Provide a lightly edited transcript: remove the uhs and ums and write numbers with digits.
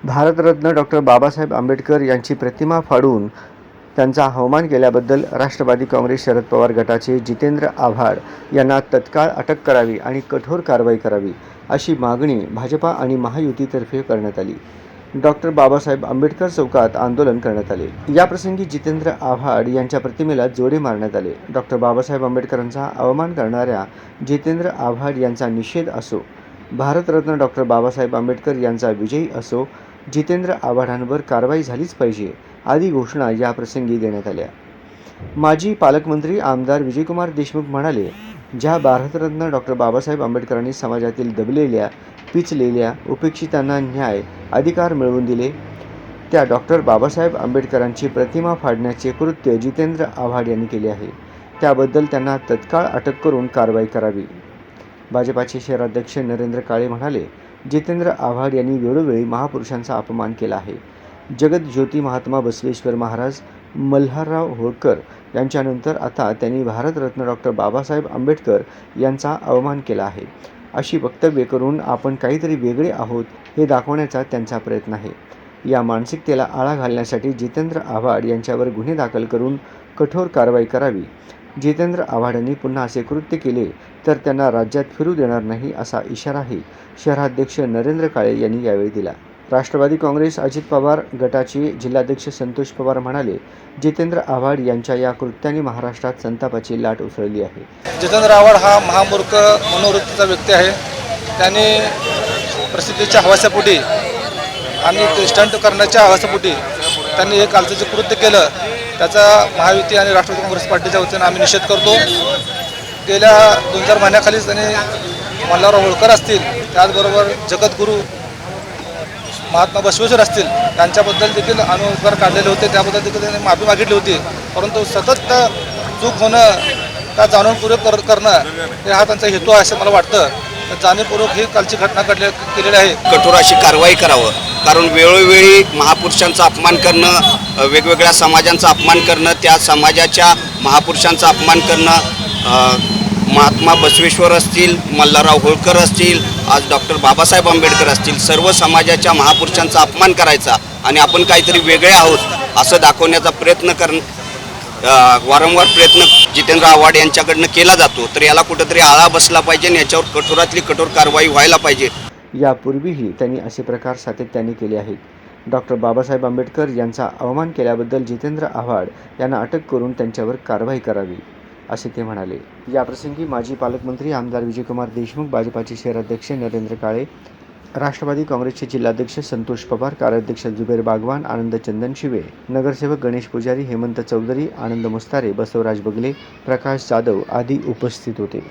Bharat Ratna doctor Babasaheb Ambedkar यांची प्रतिमा फाडून त्यांचा अवमान केल्याबद्दल राष्ट्रवादी काँग्रेस शरद पवार गटाचे जितेंद्र आव्हाड यांना तत्काळ अटक करावी आणि कठोर कारवाई करावी अशी मागणी भाजपा आणि महायुतीतर्फे करण्यात आली. डॉक्टर बाबासाहेब आंबेडकर चौकात आंदोलन करण्यात आले. याप्रसंगी जितेंद्र आव्हाड यांच्या प्रतिमेला जोडे मारण्यात आले. डॉक्टर बाबासाहेब आंबेडकरांचा अवमान करणाऱ्या जितेंद्र आव्हाड यांचा निषेध असो, भारतरत्न डॉक्टर बाबासाहेब आंबेडकर यांचा विजय असो, जितेंद्र आव्हाडांवर कारवाई झालीच पाहिजे आदी घोषणा या प्रसंगी देण्यात आल्या. माजी पालकमंत्री आमदार विजयकुमार देशमुख म्हणाले, ज्या भारतरत्न डॉक्टर बाबासाहेब आंबेडकरांनी समाजातील दबलेल्या, पिचलेल्या, उपेक्षितांना न्याय, अधिकार मिळवून दिले, त्या डॉक्टर बाबासाहेब आंबेडकरांची प्रतिमा फाडण्याचे कृत्य जितेंद्र आव्हाड यांनी केले आहे. त्याबद्दल त्यांना तत्काळ अटक करून कारवाई करावी. भाजपाचे शहराध्यक्ष नरेंद्र काळे म्हणाले, जितेंद्र आव्हाड यांनी वेळोवेळी महापुरुषांचा अपमान केला आहे. जगतज्योती महात्मा बसवेश्वर महाराज, मल्हारराव होळकर यांच्यानंतर आता त्यांनी भारतरत्न डॉक्टर बाबासाहेब आंबेडकर यांचा अवमान केला आहे. अशी वक्तव्ये करून आपण काहीतरी वेगळे आहोत हे दाखवण्याचा त्यांचा प्रयत्न आहे. या मानसिकतेला आळा घालण्यासाठी जितेंद्र आव्हाड यांच्यावर गुन्हे दाखल करून कठोर कारवाई करावी. जितेंद्र आव्हाडांनी पुन्हा असे कृत्य केले तर त्यांना राज्यात फिरू देणार नाही असा इशाराही शहराध्यक्ष नरेंद्र काळे यांनी यावेळी दिला. राष्ट्रवादी काँग्रेस अजित पवार गटाचे जिल्हाध्यक्ष संतोष पवार म्हणाले, जितेंद्र आव्हाड यांच्या या कृत्याने महाराष्ट्रात संतापाची लाट उसळली आहे. जितेंद्र आव्हाड हा महामूर्ख मनोवृत्तीचा व्यक्ती आहे. त्याने प्रसिद्धीच्या हवासापोटी आणि स्टंट करण्याच्या हवासापोटी त्यांनी हे कालचं जे कृत्य केलं त्याचा महायुती आणि राष्ट्रवादी काँग्रेस पार्टीच्या वतीनं आम्ही निषेध करतो. गेल्या 2-4 महिन्याखालीच त्यांनी मल्हारराव होळकर असतील, त्याचबरोबर जगद्गुरू महात्मा बसवेश्वर असतील, त्यांच्याबद्दल देखील अनुद्गार काढलेले होते. त्याबद्दल देखील त्यांनी माफी मागितली होती. परंतु सतत चूक होणं, त्या जाणूनपूर्वक करणं हे हा त्यांचा हेतू आहे असं मला वाटतं. जाणीवपूर्वक ही कालची घटना केलेली आहे. कठोर अशी कारवाई करावं, कारण वेळोवेळी महापुरुषांचा अपमान करणं, वेगवेगळ्या समाजांचा अपमान करणं, त्या समाजाच्या महापुरुषांचा अपमान करणं, महात्मा बसवेश्वर असतील, मल्हारराव होळकर असतील, आज डॉक्टर बाबासाहेब आंबेडकर असतील, सर्व समाजाच्या महापुरुषांचा अपमान करायचा आणि आपण काहीतरी वेगळे आहोत असं दाखवण्याचा वारंवार प्रयत्न जितेंद्र आव्हाड यांच्याकडनं केला जातो. तर याला कुठंतरी आळा बसला पाहिजे आणि याच्यावर कठोरातली कठोर कारवाई व्हायला पाहिजे. यापूर्वीही त्यांनी असे प्रकार सातत्याने केले आहेत. डॉक्टर बाबासाहेब आंबेडकर यांचा अवमान केल्याबद्दल जितेंद्र आव्हाड यांना अटक करून त्यांच्यावर कारवाई करावी असे ते म्हणाले. याप्रसंगी माजी पालकमंत्री आमदार विजयकुमार देशमुख, भाजपाचे शहराध्यक्ष नरेंद्र काळे, राष्ट्रवादी काँग्रेसचे जिल्हाध्यक्ष संतोष पवार, कार्याध्यक्ष जुबेर बागवान, आनंद चंदनशिवे, नगरसेवक गणेश पुजारी, हेमंत चौधरी, आनंद मुस्तारे, बसवराज बगले, प्रकाश जाधव आदी उपस्थित होते.